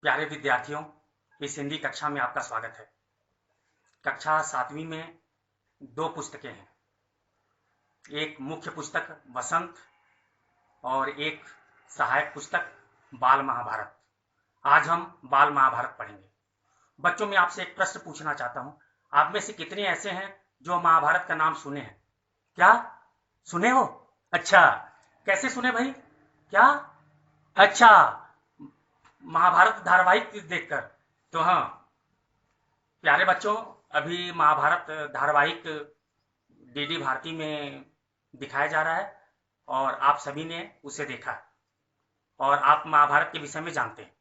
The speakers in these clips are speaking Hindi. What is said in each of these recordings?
प्यारे विद्यार्थियों, इस हिंदी कक्षा में आपका स्वागत है। कक्षा 7वीं में 2 पुस्तकें हैं। एक मुख्य पुस्तक वसंत और एक सहायक पुस्तक बाल महाभारत। आज हम बाल महाभारत पढ़ेंगे। बच्चों, मैं आपसे एक प्रश्न पूछना चाहता हूं। आप में से कितने ऐसे हैं जो महाभारत का नाम सुने हैं? क्या सुने हो? अच्छा, कैसे सुने भाई? क्या? अच्छा, महाभारत धारावाहिक देखकर। तो हाँ प्यारे बच्चों, अभी महाभारत धारावाहिक डीडी भारती में दिखाया जा रहा है और आप सभी ने उसे देखा है और आप महाभारत के विषय में जानते हैं।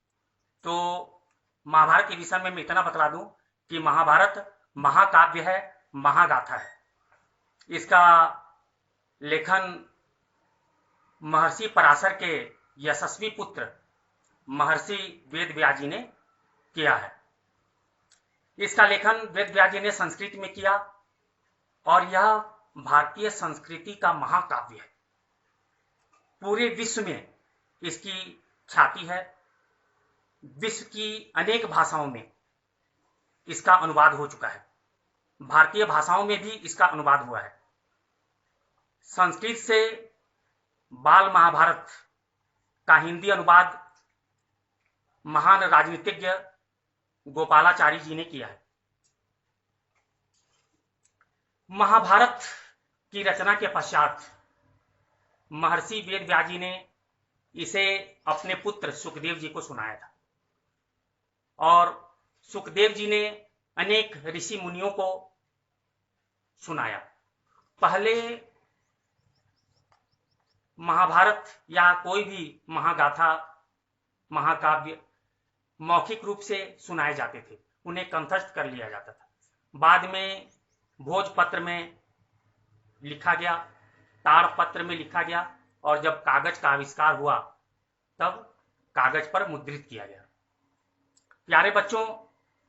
तो महाभारत के विषय में मैं इतना बतला दूं कि महाभारत महाकाव्य है, महागाथा है। इसका लेखन महर्षि पराशर के यशस्वी पुत्र महर्षि वेदव्यास जी ने किया है। इसका लेखन वेदव्यास जी ने संस्कृत में किया और यह भारतीय संस्कृति का महाकाव्य है। पूरे विश्व में इसकी ख्याति है। विश्व की अनेक भाषाओं में इसका अनुवाद हो चुका है। भारतीय भाषाओं में भी इसका अनुवाद हुआ है। संस्कृत से बाल महाभारत का हिंदी अनुवाद महान राजनीतिज्ञ गोपालाचारी जी ने किया है। महाभारत की रचना के पश्चात महर्षि वेदव्यास जी ने इसे अपने पुत्र सुखदेव जी को सुनाया था और सुखदेव जी ने अनेक ऋषि मुनियों को सुनाया। पहले महाभारत या कोई भी महागाथा, महाकाव्य मौखिक रूप से सुनाए जाते थे, उन्हें कंठस्थ कर लिया जाता था। बाद में भोजपत्र में लिखा गया, ताड़पत्र में लिखा गया और जब कागज का आविष्कार हुआ तब कागज पर मुद्रित किया गया। प्यारे बच्चों,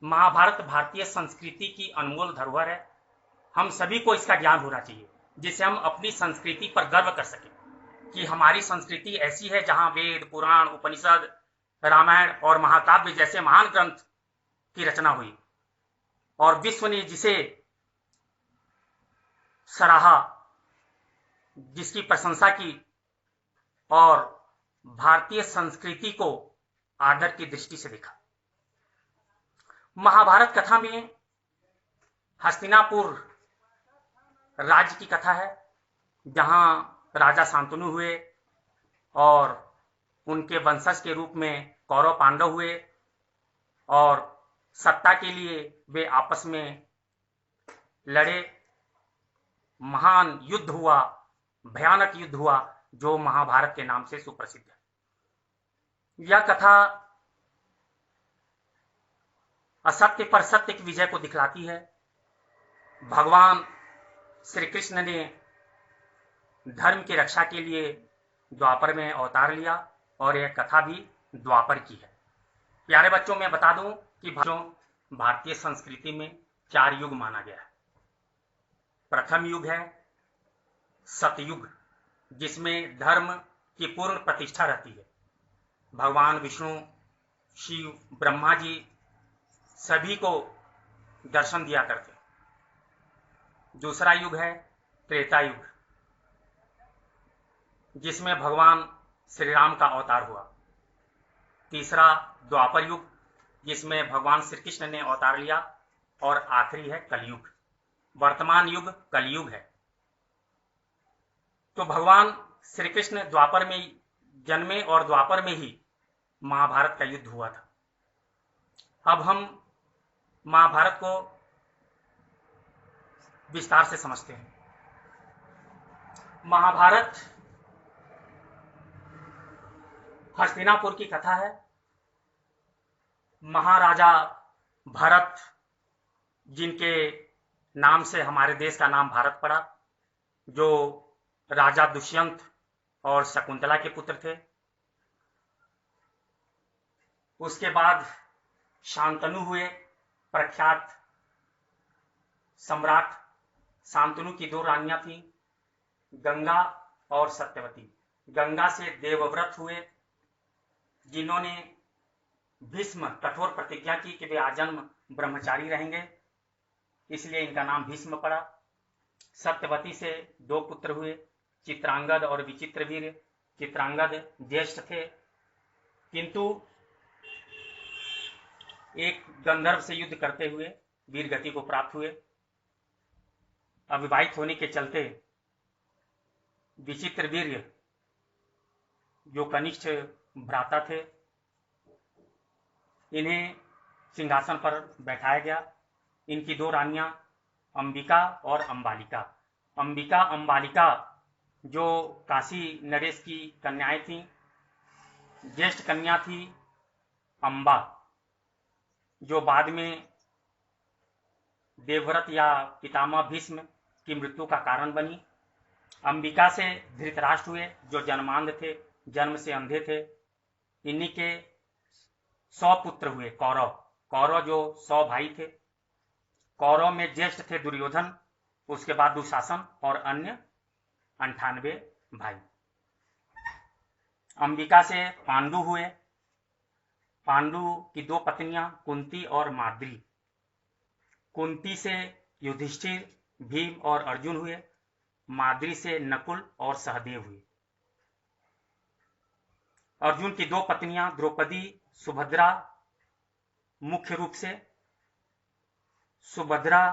महाभारत भारतीय संस्कृति की अनमोल धरोहर है। हम सभी को इसका ज्ञान होना चाहिए जिससे हम अपनी संस्कृति पर गर्व कर सकें कि हमारी संस्कृति ऐसी है जहां वेद, पुराण, उपनिषद, रामायण और महाकाव्य जैसे महान ग्रंथ की रचना हुई और विश्व ने जिसे सराहा, जिसकी प्रशंसा की और भारतीय संस्कृति को आदर की दृष्टि से देखा। महाभारत कथा में हस्तिनापुर राज्य की कथा है जहां राजा शांतनु हुए और उनके वंशज के रूप में कौरव पांडव हुए और सत्ता के लिए वे आपस में लड़े। महान युद्ध हुआ, भयानक युद्ध हुआ जो महाभारत के नाम से सुप्रसिद्ध है। यह कथा असत्य पर सत्य की विजय को दिखलाती है। भगवान श्री कृष्ण ने धर्म की रक्षा के लिए द्वापर में अवतार लिया और यह कथा भी द्वापर की है। प्यारे बच्चों, मैं बता दूं कि भारतीय संस्कृति में 4 युग माना गया है। प्रथम युग है सतयुग, जिसमें धर्म की पूर्ण प्रतिष्ठा रहती है। भगवान विष्णु, शिव, ब्रह्मा जी सभी को दर्शन दिया करते। दूसरा युग है त्रेता युग, जिसमें भगवान श्री राम का अवतार हुआ। तीसरा द्वापर युग, जिसमें भगवान श्री कृष्ण ने अवतार लिया और आखिरी है कलयुग। वर्तमान युग कलयुग है। तो भगवान श्री कृष्ण द्वापर में जन्मे और द्वापर में ही महाभारत का युद्ध हुआ था। अब हम महाभारत को विस्तार से समझते हैं। महाभारत हस्तिनापुर की कथा है। महाराजा भरत, जिनके नाम से हमारे देश का नाम भारत पड़ा, जो राजा दुष्यंत और शकुंतला के पुत्र थे। उसके बाद शांतनु हुए, प्रख्यात सम्राट। शांतनु की 2 रानियां थीं, गंगा और सत्यवती। गंगा से देवव्रत हुए, जिन्होंने भीष्म कठोर प्रतिज्ञा की कि वे आजन्म ब्रह्मचारी रहेंगे, इसलिए इनका नाम भीष्म पड़ा। सत्यवती से 2 पुत्र हुए, चित्रांगद और विचित्रवीर्य। चित्रांगद ज्येष्ठ थे, किंतु एक गंधर्व से युद्ध करते हुए वीर गति को प्राप्त हुए। अविवाहित होने के चलते विचित्रवीर्य जो कनिष्ठ भ्राता थे, इन्हें सिंहासन पर बैठाया गया। इनकी 2 रानियां अंबिका और अंबालिका। अंबिका अंबालिका जो काशी नरेश की कन्याएं थीं। ज्येष्ठ कन्या थी अंबा, जो बाद में देवव्रत या पितामह भीष्म की मृत्यु का कारण बनी। अंबिका से धृतराष्ट्र हुए, जो जन्मांध थे, जन्म से अंधे थे। इन्हीं के 100 पुत्र हुए कौरव। कौरव जो 100 भाई थे। कौरव में ज्येष्ठ थे दुर्योधन, उसके बाद दुशासन और अन्य 98 भाई। अंबिका से पांडु हुए। पांडु की 2 पत्नियां कुंती और माद्री। कुंती से युधिष्ठिर, भीम और अर्जुन हुए। माद्री से नकुल और सहदेव हुए। अर्जुन की 2 पत्नियां द्रौपदी, सुभद्रा। मुख्य रूप से सुभद्रा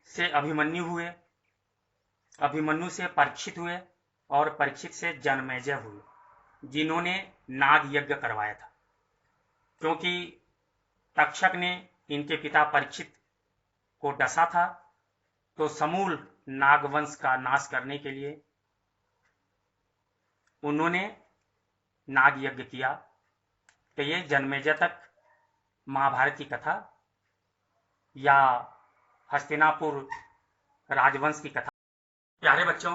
से अभिमन्यु हुए, अभिमन्यु से परीक्षित हुए और परीक्षित से जनमेजय हुए, जिन्होंने नाग यज्ञ करवाया था। क्योंकि तक्षक ने इनके पिता परीक्षित को डसा था, तो समूल नागवंश का नाश करने के लिए उन्होंने नाग यज्ञ किया। तो ये जन्मेजय तक महाभारत की कथा या हस्तिनापुर राजवंश की कथा। प्यारे बच्चों,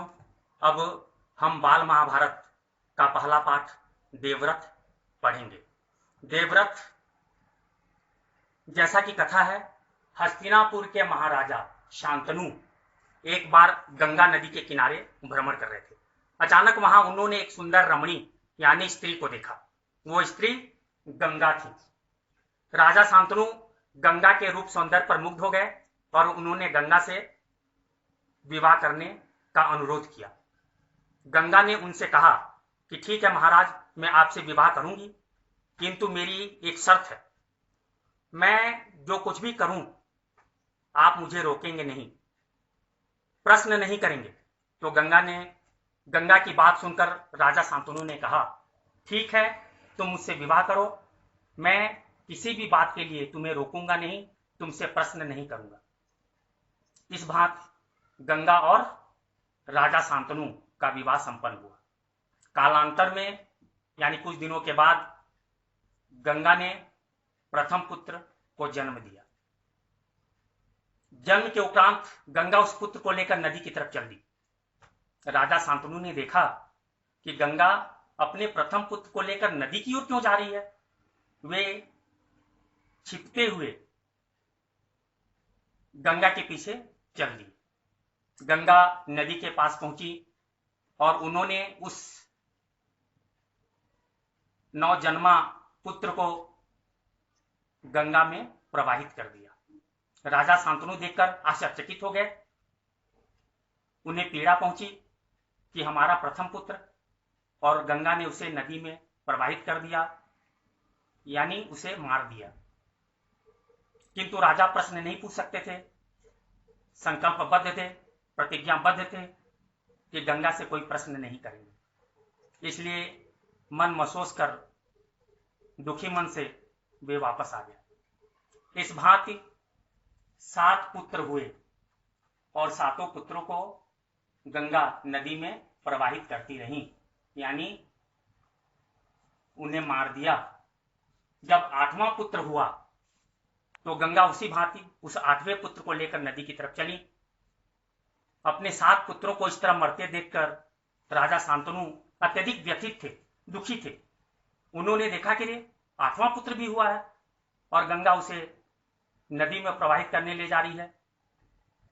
अब हम बाल महाभारत का पहला पाठ देवव्रत पढ़ेंगे। देवव्रत जैसा कि कथा है, हस्तिनापुर के महाराजा शांतनु एक बार गंगा नदी के किनारे भ्रमण कर रहे थे। अचानक वहां उन्होंने एक सुंदर रमणी यानी स्त्री को देखा। वो स्त्री गंगा थी। राजा शांतनु गंगा के रूप सौंदर्य पर मुग्ध हो गए और उन्होंने गंगा से विवाह करने का अनुरोध किया। गंगा ने उनसे कहा कि ठीक है महाराज, मैं आपसे विवाह करूंगी, किंतु मेरी एक शर्त है। मैं जो कुछ भी करूं आप मुझे रोकेंगे नहीं, प्रश्न नहीं करेंगे। तो गंगा की बात सुनकर राजा शांतनु ने कहा, ठीक है, तुम मुझसे विवाह करो, मैं किसी भी बात के लिए तुम्हें रोकूंगा नहीं, तुमसे प्रश्न नहीं करूंगा। इस भांति गंगा और राजा शांतनु का विवाह संपन्न हुआ। कालांतर में यानी कुछ दिनों के बाद गंगा ने प्रथम पुत्र को जन्म दिया। जन्म के उपरांत गंगा उस पुत्र को लेकर नदी की तरफ चल दी। राजा शांतनु ने देखा कि गंगा अपने प्रथम पुत्र को लेकर नदी की ओर क्यों जा रही है। वे छिपते हुए गंगा के पीछे चल दी। गंगा नदी के पास पहुंची और उन्होंने उस नवजन्मा पुत्र को गंगा में प्रवाहित कर दिया। राजा शांतनु देखकर आश्चर्यचकित हो गए। उन्हें पीड़ा पहुंची कि हमारा प्रथम पुत्र, और गंगा ने उसे नदी में प्रवाहित कर दिया, यानी उसे मार दिया। किंतु राजा प्रश्न नहीं पूछ सकते थे, संकल्पबद्ध थे, प्रतिज्ञाबद्ध थे कि गंगा से कोई प्रश्न नहीं करेंगे। इसलिए मन मसोस कर दुखी मन से वे वापस आ गए। इस भांति 7 पुत्र हुए और 7 पुत्रों को गंगा नदी में प्रवाहित करती रही, यानी उन्हें मार दिया। जब 8वां पुत्र हुआ तो गंगा उसी भांति उस 8वें पुत्र को लेकर नदी की तरफ चली। अपने 7 पुत्रों को इस तरह मरते देखकर राजा शांतनु अत्यधिक व्यथित थे, दुखी थे। उन्होंने देखा कि 8वां पुत्र भी हुआ है और गंगा उसे नदी में प्रवाहित करने ले जा रही है,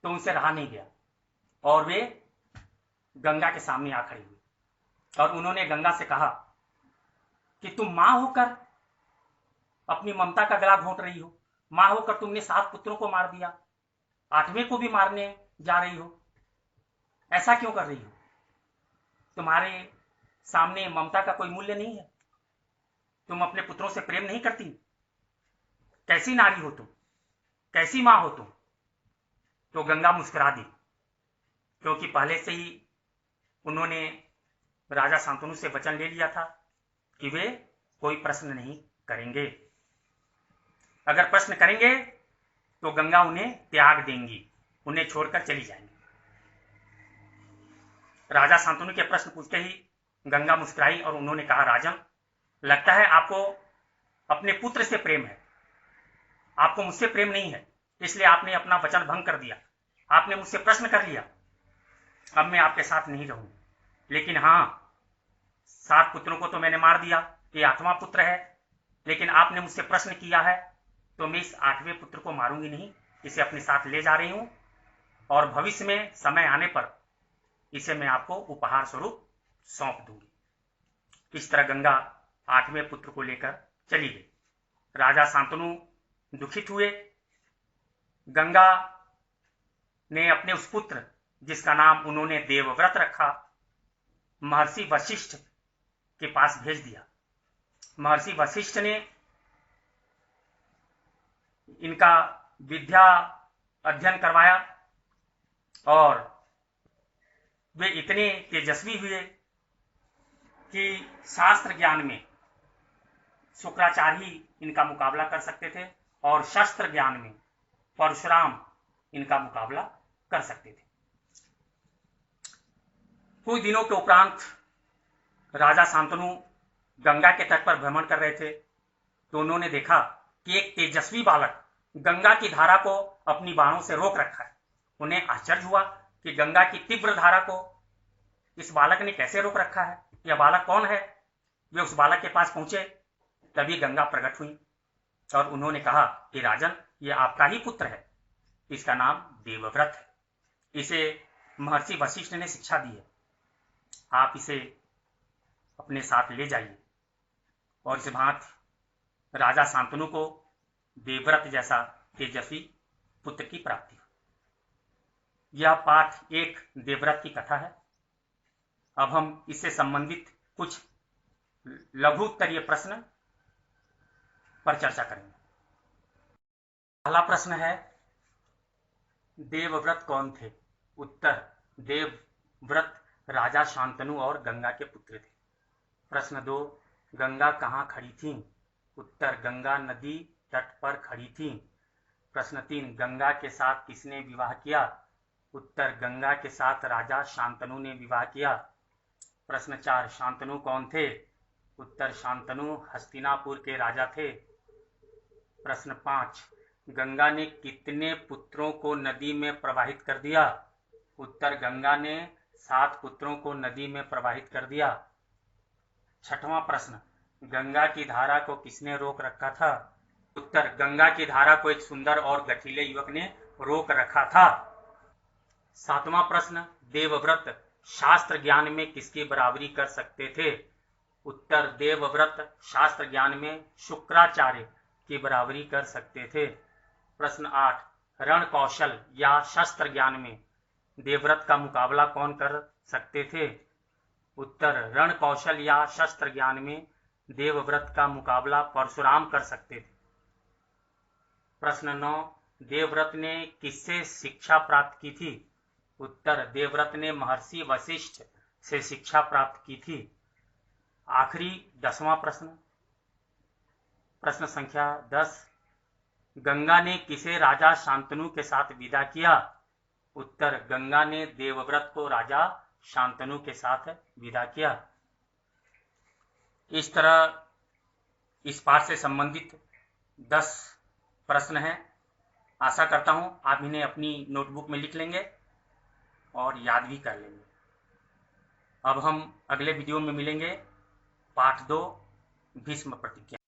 तो उनसे रहा नहीं गया और वे गंगा के सामने आ खड़ी हुई और उन्होंने गंगा से कहा कि तुम मां होकर अपनी ममता का गला घोंट रही हो। माँ होकर तुमने 7 पुत्रों को मार दिया, 8वें को भी मारने जा रही हो। ऐसा क्यों कर रही हो? तुम्हारे सामने ममता का कोई मूल्य नहीं है? तुम अपने पुत्रों से प्रेम नहीं करती? कैसी नारी हो तुम, कैसी माँ हो तुम? तो गंगा मुस्कुरा दी, क्योंकि पहले से ही उन्होंने राजा शांतनु से वचन ले लिया था कि वे कोई प्रश्न नहीं करेंगे। अगर प्रश्न करेंगे तो गंगा उन्हें त्याग देंगी, उन्हें छोड़कर चली जाएंगी। राजा शांतनु के प्रश्न पूछते ही गंगा मुस्कुराई और उन्होंने कहा, राजन, लगता है आपको अपने पुत्र से प्रेम है, आपको मुझसे प्रेम नहीं है, इसलिए आपने अपना वचन भंग कर दिया। आपने मुझसे प्रश्न कर लिया, अब मैं आपके साथ नहीं रहूंगा। लेकिन हाँ, 7 पुत्रों को तो मैंने मार दिया, ये 8वां पुत्र है, लेकिन आपने मुझसे प्रश्न किया है तो मैं इस 8वें पुत्र को मारूंगी नहीं, इसे अपने साथ ले जा रही हूं और भविष्य में समय आने पर इसे मैं आपको उपहार स्वरूप सौंप दूंगी। इस तरह गंगा 8वें पुत्र को लेकर चली गई। राजा शांतनु दुखित हुए। गंगा ने अपने उस पुत्र, जिसका नाम उन्होंने देवव्रत रखा, महर्षि वशिष्ठ के पास भेज दिया। महर्षि वशिष्ठ ने इनका विद्या अध्ययन करवाया और वे इतने तेजस्वी हुए कि शास्त्र ज्ञान में शुक्राचार्य ही इनका मुकाबला कर सकते थे और शस्त्र ज्ञान में परशुराम इनका मुकाबला कर सकते थे। कुछ दिनों के उपरांत राजा शांतनु गंगा के तट पर भ्रमण कर रहे थे तो उन्होंने देखा कि एक तेजस्वी बालक गंगा की धारा को अपनी बाणों से रोक रखा है। उन्हें आश्चर्य हुआ कि गंगा की तीव्र धारा को इस बालक ने कैसे रोक रखा है, यह बालक कौन है? वे उस बालक के पास पहुंचे, तभी गंगा प्रकट हुई और उन्होंने कहा कि राजन, यह आपका ही पुत्र है, इसका नाम देवव्रत है, इसे महर्षि वशिष्ठ ने शिक्षा दी है, आप इसे अपने साथ ले जाइए। और इस भांति राजा शांतनु को देवव्रत जैसा तेजस्वी पुत्र की प्राप्ति हुई। यह पाठ एक देवव्रत की कथा है। अब हम इससे संबंधित कुछ लघु उत्तरीय प्रश्न पर चर्चा करेंगे। पहला प्रश्न है, देवव्रत कौन थे? उत्तर, देवव्रत राजा शांतनु और गंगा के पुत्र थे। प्रश्न 2, गंगा कहाँ खड़ी थी? उत्तर, गंगा नदी तट पर खड़ी थी। प्रश्न 3, गंगा के साथ किसने विवाह किया? उत्तर, गंगा के साथ राजा शांतनु ने विवाह किया। प्रश्न 4, शांतनु कौन थे? उत्तर, शांतनु हस्तिनापुर के राजा थे। प्रश्न 5, गंगा ने कितने पुत्रों को नदी में प्रवाहित कर दिया? उत्तर, गंगा ने 7 पुत्रों को नदी में प्रवाहित कर दिया। 6वां प्रश्न, गंगा की धारा को किसने रोक रखा था? उत्तर, गंगा की धारा को एक सुंदर और गठीले युवक ने रोक रखा था। 7वां प्रश्न, देवव्रत शास्त्र ज्ञान में किसकी बराबरी कर सकते थे? उत्तर, देवव्रत शास्त्र ज्ञान में शुक्राचार्य की बराबरी कर सकते थे। प्रश्न 8, रण कौशल या शस्त्र ज्ञान में देवव्रत का मुकाबला कौन कर सकते थे? उत्तर, रण कौशल या शस्त्र ज्ञान में देवव्रत का मुकाबला परशुराम कर सकते थे। प्रश्न 9, देवव्रत ने किससे शिक्षा प्राप्त की थी? उत्तर, देवव्रत ने महर्षि वशिष्ठ से शिक्षा प्राप्त की थी। आखिरी 10वां प्रश्न, प्रश्न संख्या 10, गंगा ने किसे राजा शांतनु के साथ विदा किया? उत्तर, गंगा ने देवव्रत को राजा शांतनु के साथ विदा किया। इस तरह इस पाठ से संबंधित 10 प्रश्न हैं। आशा करता हूं आप इन्हें अपनी नोटबुक में लिख लेंगे और याद भी कर लेंगे। अब हम अगले वीडियो में मिलेंगे। पाठ 2, भीष्म प्रतिज्ञा।